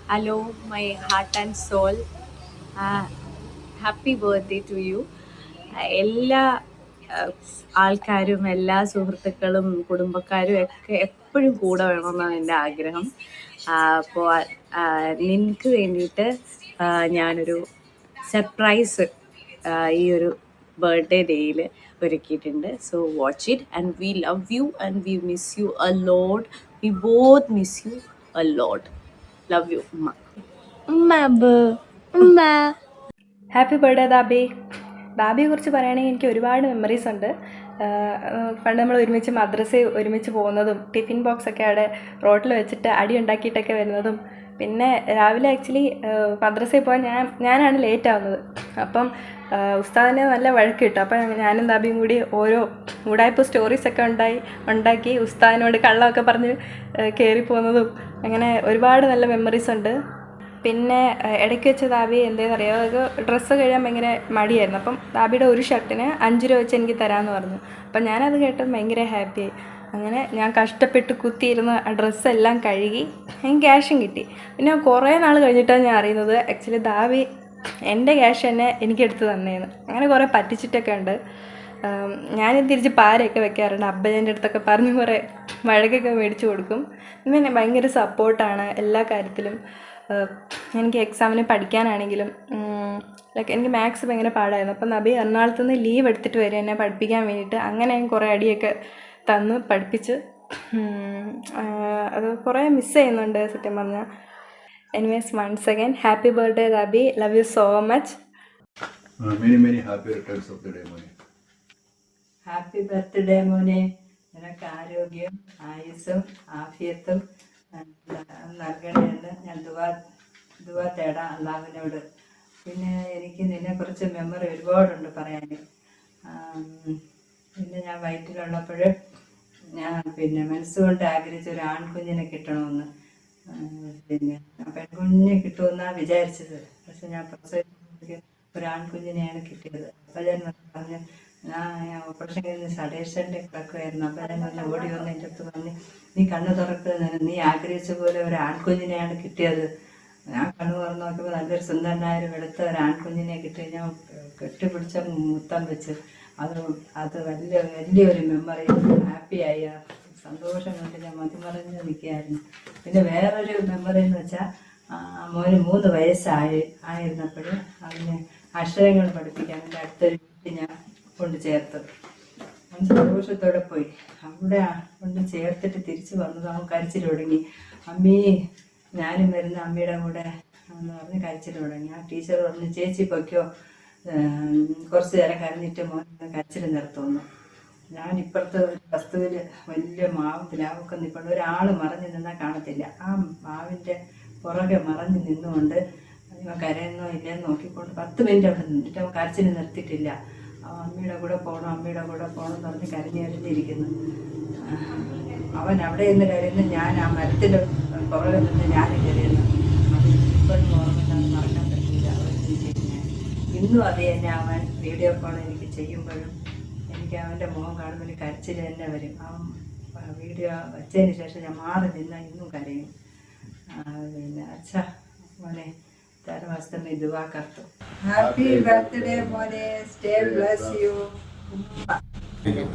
Hello, my heart and soul. Happy birthday to you. എല്ലാ ആൾക്കാരും, എല്ലാ സുഹൃത്തുക്കളും, കുടുംബക്കാരും ഒക്കെ എപ്പോഴും കൂടെ വേണമെന്നാണ് എൻ്റെ ആഗ്രഹം. അപ്പോൾ നിനക്ക് വേണ്ടിയിട്ട് ഞാനൊരു സർപ്രൈസ് ഈ ഒരു ബർത്ത്ഡേ ഡേയിൽ ഒരുക്കിയിട്ടുണ്ട്. So watch it and we love you and we miss you a lot. We both miss you a lot. Love you ഉമ്മ. ഉമ്മ ഉമ്മ. Happy birthday Dhabi. ദാബിയെ കുറിച്ച് പറയുകയാണെങ്കിൽ എനിക്ക് ഒരുപാട് മെമ്മറീസ് ഉണ്ട്. പണ്ട് നമ്മൾ ഒരുമിച്ച് മദ്രസയിൽ ഒരുമിച്ച് പോകുന്നതും ടിഫിൻ ബോക്സൊക്കെ അവിടെ റോട്ടിൽ വെച്ചിട്ട് അടി ഉണ്ടാക്കിയിട്ടൊക്കെ വരുന്നതും, പിന്നെ രാവിലെ ആക്ച്വലി മദ്രസയിൽ പോകാൻ ഞാനാണ് ലേറ്റ് ആവുന്നത്. അപ്പം ഉസ്താദിനെ നല്ല വഴക്ക് കിട്ടും. അപ്പം ഞാനും ദാബിയും കൂടി ഓരോ ഉടായ്പ സ്റ്റോറീസൊക്കെ ഉണ്ടാക്കി ഉസ്താദിനോട് കള്ളമൊക്കെ പറഞ്ഞ് കയറി പോകുന്നതും, അങ്ങനെ ഒരുപാട് നല്ല മെമ്മറീസ് ഉണ്ട്. പിന്നെ ഇടയ്ക്ക് വെച്ച് ദാബി എന്താണെന്ന് അറിയാമോ, അത് ഡ്രസ്സ് കഴിയാൻ ഭയങ്കര മടിയായിരുന്നു. അപ്പം ദാബിയുടെ ഒരു ഷർട്ടിന് 5 രൂപ വെച്ച് എനിക്ക് തരാമെന്ന് പറഞ്ഞു. അപ്പം ഞാനത് കേട്ടത് ഭയങ്കര ഹാപ്പിയായി. അങ്ങനെ ഞാൻ കഷ്ടപ്പെട്ട് കുത്തിയിരുന്ന് ആ ഡ്രസ്സെല്ലാം കഴുകി എനിക്ക് ക്യാഷും കിട്ടി. പിന്നെ കുറേ നാൾ കഴിഞ്ഞിട്ടാണ് ഞാൻ അറിയുന്നത് ആക്ച്വലി ദാബി എൻ്റെ ക്യാഷ് തന്നെ എനിക്കെടുത്ത് തന്നേന്ന്. അങ്ങനെ കുറേ പറ്റിച്ചിട്ടൊക്കെ ഉണ്ട്. ഞാനും തിരിച്ച് പാരയൊക്കെ വെക്കാറുണ്ട്. അബ്ബജൻ്റെ അടുത്തൊക്കെ പറഞ്ഞ് കുറേ വഴക്കൊക്കെ മേടിച്ച് കൊടുക്കും. പിന്നെ ഭയങ്കര സപ്പോർട്ടാണ് എല്ലാ കാര്യത്തിലും. എനിക്ക് എക്സാമിന് പഠിക്കാനാണെങ്കിലും ലൈക്ക് എനിക്ക് മാത്സ് ഭയങ്കര പാടായിരുന്നു. അപ്പം നബി എറണാകുളത്ത് നിന്ന് ലീവ് എടുത്തിട്ട് വരും എന്നെ പഠിപ്പിക്കാൻ വേണ്ടിയിട്ട്. അങ്ങനെ ഞാൻ കുറേ അടിയൊക്കെ തന്ന് പഠിപ്പിച്ച്. അത് കുറേ മിസ് ചെയ്യുന്നുണ്ട് സത്യം പറഞ്ഞാൽ. Anyways once again happy birthday ദാബി. Love you so much. many happy returns of the day, മോനെ. ഹാപ്പി ബർത്ത്ഡേ മോനെ. നിനക്ക് ആരോഗ്യം, ആയുസ്സും ആഫിയത്തും നൽകണമെന്ന് ഞാൻ ദുവാ തേടാം അള്ളാഹുവിനോട്. പിന്നെ എനിക്ക് നിന്നെക്കുറിച്ച് മെമ്മറി ഒരുപാടുണ്ട് പറയാൻ. പിന്നെ ഞാൻ വയറ്റിലുള്ളപ്പോൾ ഞാൻ മനസ്സുകൊണ്ട് ആഗ്രഹിച്ച ഒരു ആൺകുഞ്ഞിനെ കിട്ടണമെന്ന്. പിന്നെ പെൺകുഞ്ഞിനെ കിട്ടുമെന്നാണ് വിചാരിച്ചത്. പക്ഷെ ഞാൻ പ്രസവിച്ച ഒരു ആൺകുഞ്ഞിനെയാണ് കിട്ടിയത്. അപ്പം ഞാൻ പറഞ്ഞു, ഞാൻ ഓപ്പറേഷൻ കഴിഞ്ഞ് സഡേഷൻ്റെ കിടക്കുമായിരുന്നു. അപ്പം ഞാൻ പറഞ്ഞ ഓടി വന്ന് എൻ്റെ അടുത്ത് പറഞ്ഞ്, നീ കണ്ണ് തുറക്കുന്നത് നീ ആഗ്രഹിച്ച പോലെ ഒരു ആൺകുഞ്ഞിനെയാണ് കിട്ടിയത്. ഞാൻ കണ്ണു തുറന്ന് നോക്കുമ്പോൾ നല്ലൊരു സുന്ദരനായ വെളുത്ത ഒരു ആൺകുഞ്ഞിനെ കിട്ടി. ഞാൻ കെട്ടിപ്പിടിച്ച മുത്തം വെച്ച് അത് വലിയൊരു മെമ്മറി. ഹാപ്പിയായി, സന്തോഷം കൊണ്ട് ഞാൻ മതിമറിഞ്ഞ് നിൽക്കുകയായിരുന്നു. പിന്നെ വേറൊരു മെമ്മറി എന്ന് വെച്ചാൽ മോന് 3 വയസ്സായിരുന്നപ്പോൾ അവന് അക്ഷരങ്ങൾ പഠിപ്പിക്കാൻ എൻ്റെ അടുത്തൊരു വീട്ടിൽ ഞാൻ കൊണ്ട് ചേർത്ത്. അവൻ സന്തോഷത്തോടെ പോയി. അവിടെ കൊണ്ട് ചേർത്തിട്ട് തിരിച്ച് വന്നത് അവൻ കരച്ചിൽ തുടങ്ങി. അമ്മീ ഞാനും വരുന്ന അമ്മയുടെ കൂടെ എന്ന് പറഞ്ഞ് കരച്ചിൽ തുടങ്ങി. ആ ടീച്ചർ പറഞ്ഞു, ചേച്ചി പൊയ്ക്കോ, കുറച്ച് നേരം കരഞ്ഞിട്ട് മോൻ കരച്ചിൽ നിർത്തുന്നു. ഞാൻ ഇപ്പുറത്ത് ഒരു വസ്തുവിൽ വലിയ പ്ലാവൊക്കെ നിൽക്കൊണ്ട് ഒരാൾ മറഞ്ഞു നിന്നാൽ കാണത്തില്ല. ആ മാവിൻ്റെ പുറകെ മറഞ്ഞു നിന്നുകൊണ്ട് ഇവൻ കരയുന്നോ ഇല്ലയെന്ന് നോക്കിക്കൊണ്ട് 10 മിനിറ്റ് അവിടെ നിന്നിട്ട് അവൻ കരച്ചിൽ നിർത്തിയിട്ടില്ല. അമ്മയുടെ കൂടെ പോകണം എന്ന് പറഞ്ഞ് കരഞ്ഞിരിക്കുന്നു. അവൻ അവിടെ നിന്ന് കരയുന്നു, ഞാൻ ആ മരത്തിൻ്റെ പുറകെ നിന്ന് ഞാൻ കരയുന്നു. അത് ഇപ്പോഴും ഓർമ്മ മറക്കാൻ പറ്റില്ല. ഇന്നും അത് തന്നെ അവൻ വീഡിയോ കോൾ എനിക്ക് ചെയ്യുമ്പോഴും എനിക്ക് അവൻ്റെ മുഖം കാണുമ്പോൾ കരച്ചിൽ തന്നെ വരും. അവൻ വീഡിയോ വെച്ചതിന് ശേഷം ഞാൻ മാറി നിന്നാൽ ഇന്നും കരയും. പിന്നെ അച്ഛാ മോനെ तेरे वास्ते मैं दुआ करता हूँ. हैप्पी बर्थडे मोने, stay bless you.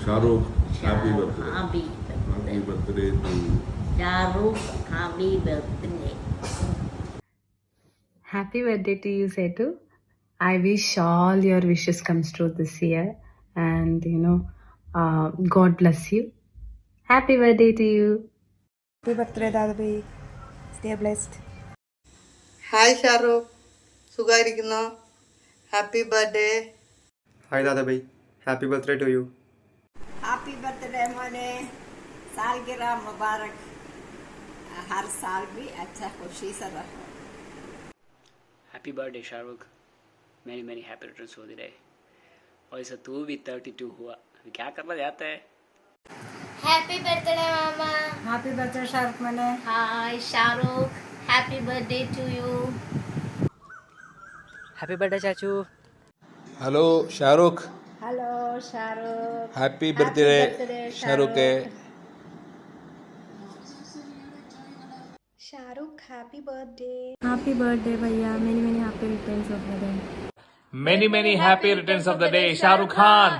Shahrukh, happy birthday. Happy Happy birthday to you. Shahrukh, happy birthday. Happy birthday to you, Setu. I wish all your wishes comes true this year, and God bless you. Happy birthday to you. Happy birthday Dabi. Stay blessed. Hi Shahrukh, സുഖമായിരിക്കുന്നോ? Happy birthday. हाय दादा भाई, happy birthday to you. Happy birthday मोने, सालगिरह मुबारक, हर साल भी अच्छा खुशी से रहो. हैप्पी बर्थडे शाहरुख, मेरी हैप्पी रिटर्न्स हो रहे. वैसे तू भी 32 हुआ, अभी क्या करना चाहता है? Happy birthday, Mama. Happy birthday Shahrukh മോനെ. Hi, Shahrukh. Happy birthday to you. Happy birthday चाचू. Hello Shahrukh. Hello Shahrukh, happy birthday Shahrukh के. Shahrukh happy birthday. Happy birthday ഭയ്യ, many many happy returns of the day. Many happy returns of the day, Shah Rukh Khan.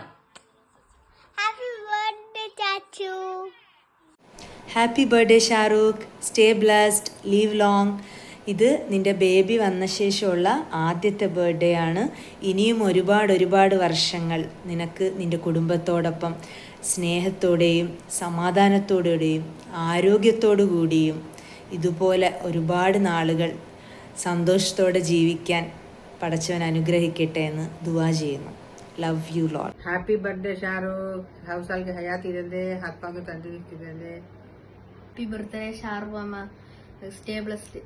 Happy birthday, Chachu. Happy birthday Shahrukh, stay blessed, live long. ഇത് നിൻ്റെ baby വന്ന ശേഷമുള്ള ആദ്യത്തെ birthday ആണ്. ഇനിയും ഒരുപാട് വർഷങ്ങൾ നിനക്ക് നിൻ്റെ കുടുംബത്തോടൊപ്പം സ്നേഹത്തോടെയും സമാധാനത്തോടെയും ആരോഗ്യത്തോടു കൂടിയും ഇതുപോലെ ഒരുപാട് നാളുകൾ സന്തോഷത്തോടെ ജീവിക്കാൻ പടച്ചവൻ അനുഗ്രഹിക്കട്ടെ എന്ന് ദുആ ചെയ്യുന്നു. Love you lot. Happy birthday Shahrukh, हर साल की हयाती दे, हाथ पांव में तंदुरुस्ती दे. ഹാപ്പി ബർത്ത്ഡേ ഷാരൂഖ് മാമ, stay blessed.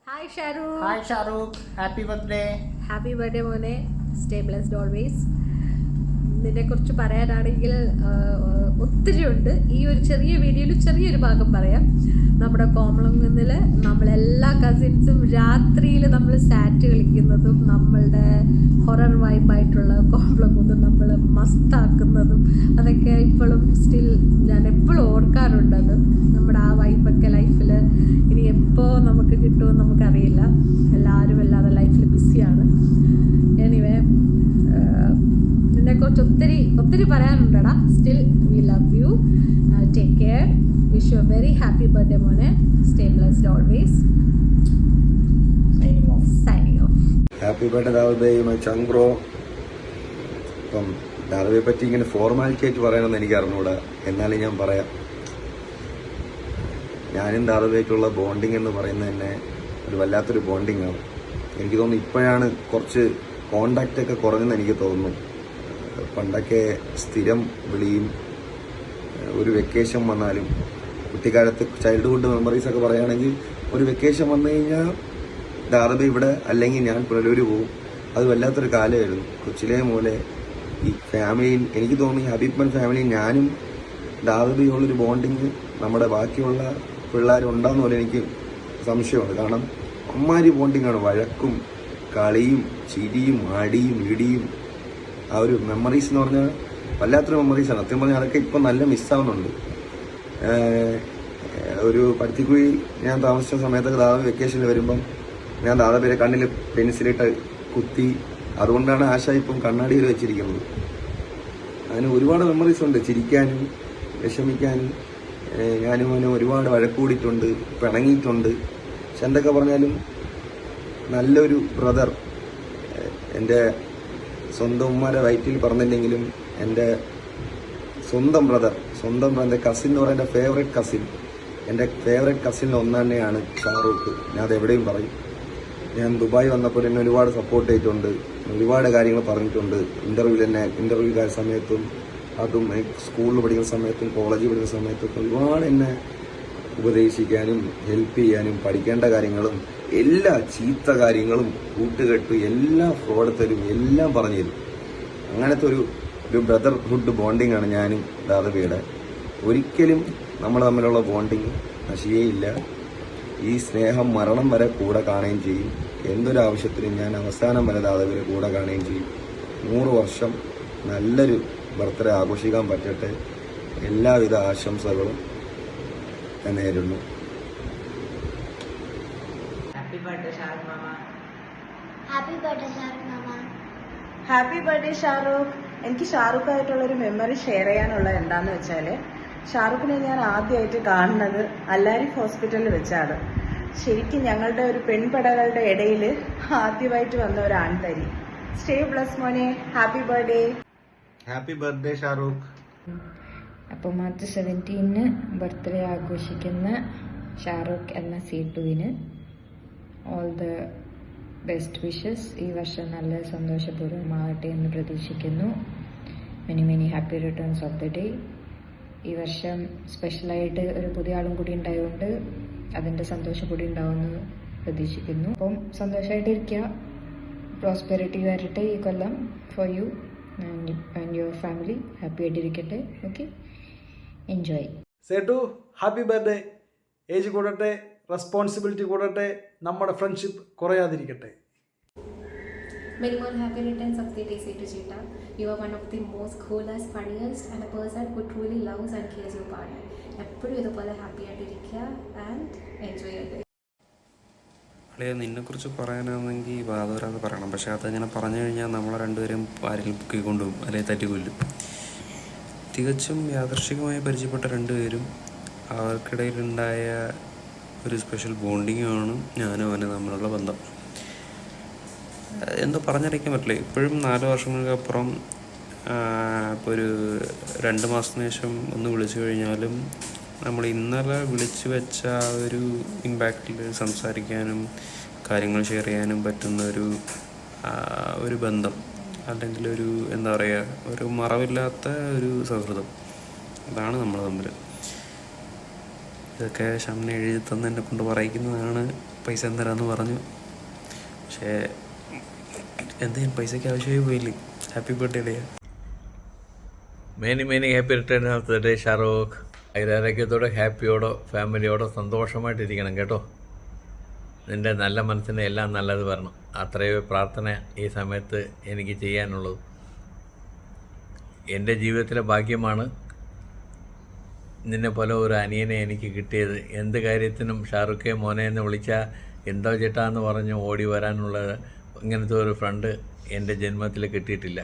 Hi Shahrukh. Hi Shahrukh, happy birthday. Happy birthday മോനെ, സ്റ്റേ ബ്ലെസ്ഡ് ഓൾവേസ്. നിന്നെക്കുറിച്ച് പറയാനാണെങ്കിൽ ഒത്തിരി ഉണ്ട്. ഈ ഒരു ചെറിയ വീഡിയോയിൽ ചെറിയൊരു ഭാഗം പറയാം. നമ്മുടെ കോമളംകുന്നിൽ നമ്മളെല്ലാ കസിൻസും രാത്രിയിൽ നമ്മൾ സാറ്റ് കളിക്കുന്നതും നമ്മളുടെ ഹൊറർ വൈബായിട്ടുള്ള കോമളംകുന്ന് നമ്മൾ മസ്താക്കുന്നതും അതൊക്കെ ഇപ്പോഴും സ്റ്റിൽ ഞാൻ എപ്പോഴും ഓർക്കാറുണ്ടത്. നമ്മുടെ ആ വൈബൊക്കെ ലൈഫിൽ ഇനി എപ്പോൾ നമുക്ക് കിട്ടുമെന്ന് നമുക്കറിയില്ല. എല്ലാവരും എല്ലാവരുടെ ലൈഫിൽ ബിസിയാണ്. എനിവേ, നിന്നെക്കുറിച്ച് ഒത്തിരി പറയാനുണ്ടടാ. Still we love you, take care, wish you a very happy birthday മോനെ, stay blessed always. Signing off. Happy birthday Dawood my ചങ് ബ്രോ. ഇപ്പം ദാവൂദിനെ പറ്റി ഇങ്ങനെ ഫോർമാലിറ്റി ആയിട്ട് പറയണമെന്ന് എനിക്ക് അറിഞ്ഞൂടാ, എന്നാലും ഞാൻ പറയാം. ഞാനും ദാവൂദായിട്ടുള്ള ബോണ്ടിങ് എന്ന് പറയുന്നത് തന്നെ ഒരു വല്ലാത്തൊരു ബോണ്ടിങ് ആണ്. എനിക്ക് തോന്നുന്നു ഇപ്പോഴാണ് കുറച്ച് കോണ്ടാക്റ്റ് ഒക്കെ കുറഞ്ഞെന്ന് എനിക്ക് തോന്നുന്നു. പണ്ടൊക്കെ സ്ഥിരം വിളിയും ഒരു വെക്കേഷൻ വന്നാലും, കുട്ടിക്കാലത്ത് ചൈൽഡ്ഹുഡ് മെമ്മറീസ് ഒക്കെ പറയുകയാണെങ്കിൽ ഒരു വെക്കേഷൻ വന്നു കഴിഞ്ഞാൽ ദാദബ ഇവിടെ അല്ലെങ്കിൽ ഞാൻ പുനലൂർ പോകും. അത് വല്ലാത്തൊരു കാലമായിരുന്നു. കൊച്ചിലെ മൂലെ ഈ ഫാമിലിയിൽ എനിക്ക് തോന്നി ഹബീബ്മൻ ഫാമിലിയിൽ ഞാനും ദാദബയുള്ളൊരു ബോണ്ടിങ് നമ്മുടെ ബാക്കിയുള്ള പിള്ളേരുണ്ടാകുന്ന പോലെ എനിക്ക് സംശയമുണ്ട്. കാരണം അമ്മാരി ബോണ്ടിങ്ങാണ്. വഴക്കും കളിയും ചിരിയും അടിയും ഇടിയും ആ ഒരു മെമ്മറീസ് എന്ന് പറഞ്ഞാൽ വല്ലാത്തൊരു മെമ്മറീസാണ്. സത്യം പറഞ്ഞാൽ അതൊക്കെ ഇപ്പം നല്ല മിസ്സാവുന്നുണ്ട്. ഒരു പരുത്തിക്കുഴി ഞാൻ താമസിച്ച സമയത്തൊക്കെ ദാദാ വെക്കേഷനിൽ വരുമ്പം ഞാൻ ദാദാബിയുടെ കണ്ണിൽ പെൻസിലിട്ട് കുത്തി. അതുകൊണ്ടാണ് ആശ ഇപ്പം കണ്ണാടിയിൽ വെച്ചിരിക്കുന്നത്. അതിന് ഒരുപാട് മെമ്മറീസ് ഉണ്ട്. ചിരിക്കാനും വിഷമിക്കാനും ഞാനും അവനും ഒരുപാട് വഴക്കൂടിയിട്ടുണ്ട്, പിണങ്ങിയിട്ടുണ്ട്. പക്ഷെ എന്തൊക്കെ പറഞ്ഞാലും നല്ലൊരു ബ്രദർ. എൻ്റെ സ്വന്തം ഉമ്മാരെ വയറ്റിൽ പറഞ്ഞില്ലെങ്കിലും എൻ്റെ സ്വന്തം ബ്രദർ, എൻ്റെ കസിൻ എന്ന് പറയുന്നത് എൻ്റെ ഫേവറേറ്റ് കസിൻ. എൻ്റെ ഫേവറേറ്റ് കസിനിൽ ഒന്ന് തന്നെയാണ് ഷാറൂഖ്. ഞാൻ അത് എവിടെയും പറയും. ഞാൻ ദുബായ് വന്നപ്പോൾ എന്നെ ഒരുപാട് സപ്പോർട്ട് ചെയ്തിട്ടുണ്ട്, ഒരുപാട് കാര്യങ്ങൾ പറഞ്ഞിട്ടുണ്ട്. ഇൻ്റർവ്യൂ സമയത്തും അതും സ്കൂളിൽ പഠിക്കുന്ന സമയത്തും കോളേജിൽ പഠിക്കുന്ന സമയത്തൊക്കെ ഒരുപാട് എന്നെ ഉപദേശിക്കാനും ഹെൽപ്പ് ചെയ്യാനും പഠിക്കേണ്ട കാര്യങ്ങളും എല്ലാ ചീത്ത കാര്യങ്ങളും കൂട്ടുകെട്ടും എല്ലാം ഫ്രോഡത്തരും എല്ലാം പറഞ്ഞു തരും. അങ്ങനത്തെ ഒരു ബ്രദർഹുഡ് ബോണ്ടിങ് ആണ് ഞാനും ദാദബിയുടെ. ഒരിക്കലും നമ്മൾ തമ്മിലുള്ള ബോണ്ടിങ് നശിയേയില്ല. ഈ സ്നേഹം മരണം വരെ കൂടെ കാണുകയും ചെയ്യും. എന്തൊരാവശ്യത്തിനും ഞാൻ അവസാനം വരെ ദാദബിയുടെ കൂടെ കാണുകയും ചെയ്യും. 100 വർഷം നല്ലൊരു ബർത്ത്ഡേ ആഘോഷിക്കാൻ പറ്റട്ടെ. എല്ലാവിധ ആശംസകളും ഞാൻ നേരുന്നു. ഹാപ്പി ബർത്ത്ഡേ ഷാരൂഖ് മാമ. Happy birthday, Shahrukh Mama. Happy birthday Shahrukh. എനിക്ക് ഷാറൂഖായിട്ടുള്ളൊരു മെമ്മറി ഷെയർ ചെയ്യാനുള്ളത് എന്താണെന്ന് വെച്ചാൽ, ഷാറൂഖിനെ ഞാൻ ആദ്യമായിട്ട് കാണുന്നത് അല്ലാരിഫ് ഹോസ്പിറ്റലിൽ വെച്ചാണ്. ശരിക്കും ഞങ്ങളുടെ ഒരു പെൺപടകളുടെ ഇടയിൽ ആദ്യമായിട്ട് വന്ന ഒരു ആൺതരി. സ്റ്റേ ബ്ലസ് മോനെ, happy birthday. Happy birthday Shahrukh. അപ്പോൾ മാർച്ച് 17 ബർത്ത്ഡേ ആഘോഷിക്കുന്ന ഷാറൂഖ് എന്ന C2വിന് ഓൾ ദ ബെസ്റ്റ് വിഷസ്. ഈ വർഷം നല്ല സന്തോഷപൂർവ്വമാകട്ടെ എന്ന് പ്രതീക്ഷിക്കുന്നു. Many happy returns of the day. ഈ വർഷം സ്പെഷ്യലായിട്ട് ഒരു പുതിയ ആളും കൂടി ഉണ്ടായതുകൊണ്ട് അതിൻ്റെ സന്തോഷം കൂടി ഉണ്ടാവുമെന്ന് പ്രതീക്ഷിക്കുന്നു. അപ്പം സന്തോഷമായിട്ടിരിക്കുക. പ്രോസ്പെരിറ്റി വരട്ടെ ഈ കൊല്ലം for you and your family. Happy ആയിട്ടിരിക്കട്ടെ. Okay, enjoy. Settu happy birthday. Age കൂടട്ടെ, റെസ്പോൺസിബിലിറ്റി കൂടട്ടെ, നമ്മുടെ ഫ്രണ്ട്ഷിപ്പ് കുറയാതിരിക്കട്ടെ. Many more happy returns of the day, Setu Cheta. You are one of the most coolest, funniest, and a person who truly loves and cares your partner. എപ്പോഴും ഇതുപോലെ happy ആയിട്ടിരിക്കുക and enjoy ചെയ്യുക. അല്ലേ, നിന്നെക്കുറിച്ച് പറയാനാണെങ്കിൽ വാദവരാതെ പറയണം. പക്ഷേ അതങ്ങനെ പറഞ്ഞു കഴിഞ്ഞാൽ നമ്മളെ രണ്ടുപേരും ആരെങ്കിലും പൊക്കിക്കൊണ്ടും അല്ലെങ്കിൽ തട്ടിക്കൊല്ലും. തികച്ചും യാദൃശ്ചികമായി പരിചയപ്പെട്ട രണ്ടുപേരും അവർക്കിടയിലുണ്ടായ ഒരു സ്പെഷ്യൽ ബോണ്ടിങ്ങാണ് ഞാനും അവനും തമ്മിലുള്ള ബന്ധം. എന്തോ പറഞ്ഞറിയിക്കാൻ പറ്റില്ല. ഇപ്പോഴും 4 വർഷങ്ങൾക്കപ്പുറം ഇപ്പോൾ ഒരു 2 മാസത്തിന് ശേഷം ഒന്ന് വിളിച്ചു കഴിഞ്ഞാലും നമ്മൾ ഇന്നലെ വിളിച്ചു വെച്ച ആ ഒരു ഇമ്പാക്റ്റിൽ സംസാരിക്കാനും കാര്യങ്ങൾ ഷെയർ ചെയ്യാനും പറ്റുന്ന ഒരു ബന്ധം, അല്ലെങ്കിൽ ഒരു എന്താ പറയുക, ഒരു മറവില്ലാത്ത ഒരു സൗഹൃദം, അതാണ് നമ്മൾ തമ്മിൽ. ഇതൊക്കെ ഷംന എഴുതി തന്നെ എന്നെ കൊണ്ട് പറയിക്കുന്നതാണ്. പൈസ എന്തരാന്ന് പറഞ്ഞു. പക്ഷേ എന്തെങ്കിലും പൈസയ്ക്ക് ആവശ്യമായി പോയില്ലേ. Happy birthday day. Many happy return of the day Shahrukh. ആരോഗ്യത്തോടെ ഹാപ്പിയോടെ ഫാമിലിയോടെ സന്തോഷമായിട്ടിരിക്കണം കേട്ടോ. നിൻ്റെ നല്ല മനസ്സിന് എല്ലാം നല്ലത് വരണം. അത്രയോ പ്രാർത്ഥന ഈ സമയത്ത് എനിക്ക് ചെയ്യാനുള്ളത്. എൻ്റെ ജീവിതത്തിലെ ഭാഗ്യമാണ് നിന്നെ പോലെ ഒരു അനിയനെ എനിക്ക് കിട്ടിയത്. എന്ത് കാര്യത്തിനും ഷാറുഖെ മോനെ എന്ന് വിളിച്ചാൽ എന്തോ ചേട്ടാ എന്ന് പറഞ്ഞ് ഓടി വരാനുള്ള ഇങ്ങനത്തെ ഒരു ഫ്രണ്ട് എൻ്റെ ജന്മത്തിൽ കിട്ടിയിട്ടില്ല.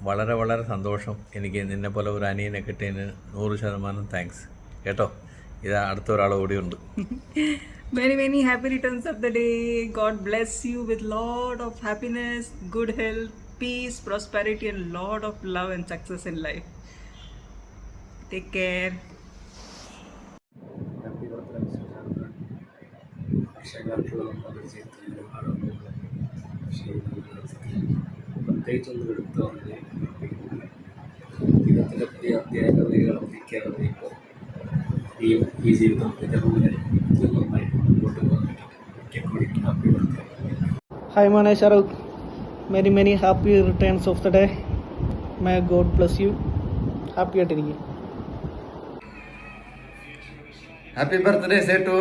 വളരെ വളരെ സന്തോഷം എനിക്ക് നിന്നെ പോലെ ഒരു അനിയനെ കിട്ടിയതിന് 100% താങ്ക്സ് കേട്ടോ. ഇതാ അടുത്ത ഒരാൾ കൂടിയുണ്ട്. Many happy returns of the day. God bless you with lot of happiness, good health, peace, prosperity, and lot of love and success in life. Take care. പ്രത്യേകിച്ചൊന്നും എടുത്തു പറഞ്ഞ് ജീവിതത്തിലെ പുതിയ അധ്യായങ്ങൾ ഒന്നിക്കാതെ ഇപ്പോൾ ഈ ജീവിതം ഇതേപോലെ നന്നായി മുമ്പോട്ട് പോകാൻ പറ്റും. Happy birthday. Hi Mane Shahrukh, many happy returns of the day. May God bless you. Happy ആയിട്ടിരിക്കും. Happy birthday Settu.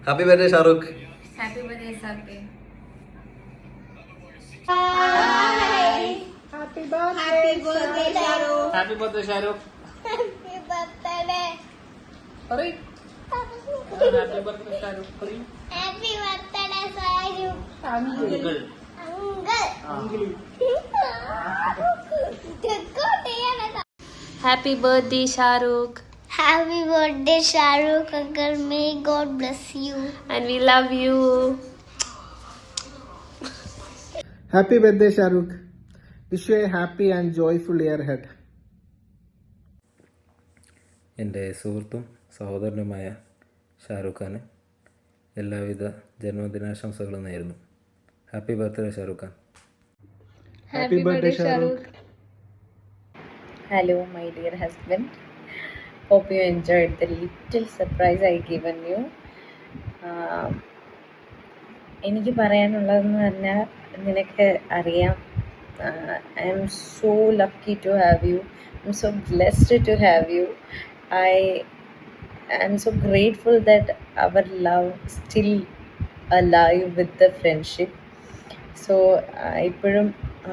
Happy birthday Shahrukh. Happy birthday, Sarke. Happy birthday, Shahrukh. Happy birthday, Shahrukh. Happy birthday. Happy birthday, Shahrukh. Happy birthday, Sarke. Uncle. Happy birthday, Shahrukh. Happy birthday, Shahrukh Uncle. May God bless you. And we love you. Happy birthday Shahrukh. Wish you a happy and joyful year ahead. എൻ്റെ സുഹൃത്തും സഹോദരനുമായ ഷാരൂഖ് ഖാന് എല്ലാവിധ ജന്മദിനാശംസകളും നേരുന്നു. Happy birthday Shahrukh Khan. Happy birthday Shahrukh. Hello my dear husband. Hope you enjoyed the little surprise I given you. എനിക്ക് പറയാനുള്ളതെന്ന് പറഞ്ഞാൽ നിനക്ക് അറിയാം, I am so lucky to have you. I'm so blessed to have you. I am so grateful that our love still alive with the friendship. So ഇപ്പോഴും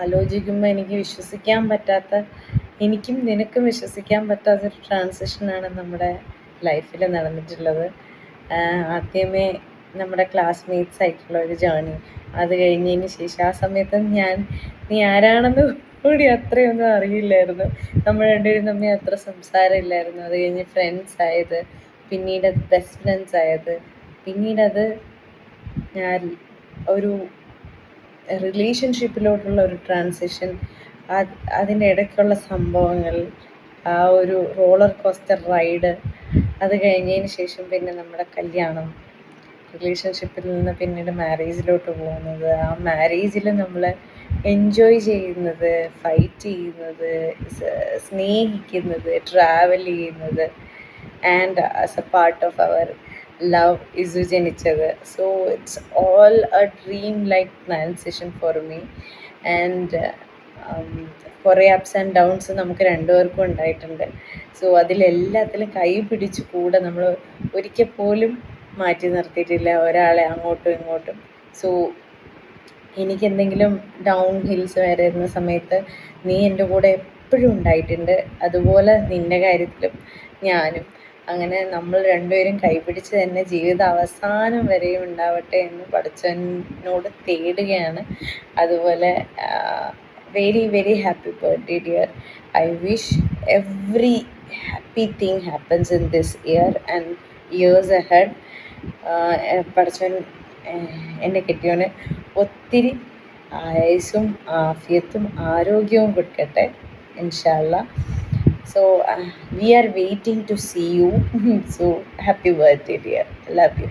ആലോചിക്കുമ്പോൾ എനിക്ക് വിശ്വസിക്കാൻ പറ്റാത്ത, എനിക്കും നിനക്കും വിശ്വസിക്കാൻ പറ്റാത്തൊരു ട്രാൻസിഷനാണ് നമ്മുടെ ലൈഫിൽ നടന്നിട്ടുള്ളത്. ആദ്യമേ നമ്മുടെ ക്ലാസ്മേറ്റ്സ് ആയിട്ടുള്ള ഒരു ജേർണി, അത് കഴിഞ്ഞതിന് ശേഷം ആ സമയത്ത് നീ ആരാണെന്ന് കൂടി അത്രയൊന്നും അറിയില്ലായിരുന്നു. നമ്മൾ രണ്ടുപേരും തമ്മിൽ അത്ര സംസാരമില്ലായിരുന്നു. അത് കഴിഞ്ഞ് ഫ്രണ്ട്സ് ആയത്, പിന്നീട് അത് ബെസ്റ്റ് ഫ്രണ്ട്സ് ആയത്, പിന്നീടത് ഒരു റിലേഷൻഷിപ്പിലോട്ടുള്ള ഒരു ട്രാൻസിഷൻ, അതിൻ്റെ ഇടയ്ക്കുള്ള സംഭവങ്ങൾ, ആ ഒരു റോളർ കോസ്റ്റർ റൈഡ്, അത് കഴിഞ്ഞതിന് ശേഷം പിന്നെ നമ്മുടെ കല്യാണം, റിലേഷൻഷിപ്പിൽ നിന്ന് പിന്നീട് മാരേജിലോട്ട് പോകുന്നത്, ആ മാരേജിൽ നമ്മൾ എൻജോയ് ചെയ്യുന്നത്, ഫൈറ്റ് ചെയ്യുന്നത്, സ്നേഹിക്കുന്നത്, ട്രാവൽ ചെയ്യുന്നത്, and as a part of our love Isu ജനിച്ചത്. So it's all a dream like transition for me. And കുറേ അപ്സ് ആൻഡ് ഡൗൺസ് നമുക്ക് രണ്ടുപേർക്കും ഉണ്ടായിട്ടുണ്ട്. സോ അതിലെല്ലാത്തിലും കൈ പിടിച്ച് കൂടെ നമ്മൾ ഒരിക്കൽ പോലും മാറ്റി നിർത്തിയിട്ടില്ല ഒരാളെ അങ്ങോട്ടും ഇങ്ങോട്ടും. സോ എനിക്കെന്തെങ്കിലും ഡൗൺ ഹിൽസ് വരുന്ന സമയത്ത് നീ എൻ്റെ കൂടെ എപ്പോഴും ഉണ്ടായിട്ടുണ്ട്. അതുപോലെ നിൻ്റെ കാര്യത്തിലും ഞാനും. അങ്ങനെ നമ്മൾ രണ്ടുപേരും കൈപിടിച്ച് തന്നെ ജീവിത അവസാനം വരെയും ഉണ്ടാവട്ടെ എന്ന് പടച്ചവനോട് തേടുകയാണ്. അതുപോലെ very very happy birthday dear. I wish every happy thing happens in this year and years ahead. പടച്ചവൻ എന്നെ കെട്ടിയോന് ഒത്തിരി ആയുസ്സും ആഫിയത്തും ആരോഗ്യവും കൊടുക്കട്ടെ ഇൻഷാല്ലാ. So we are waiting to see you. So happy birthday dear. Love you.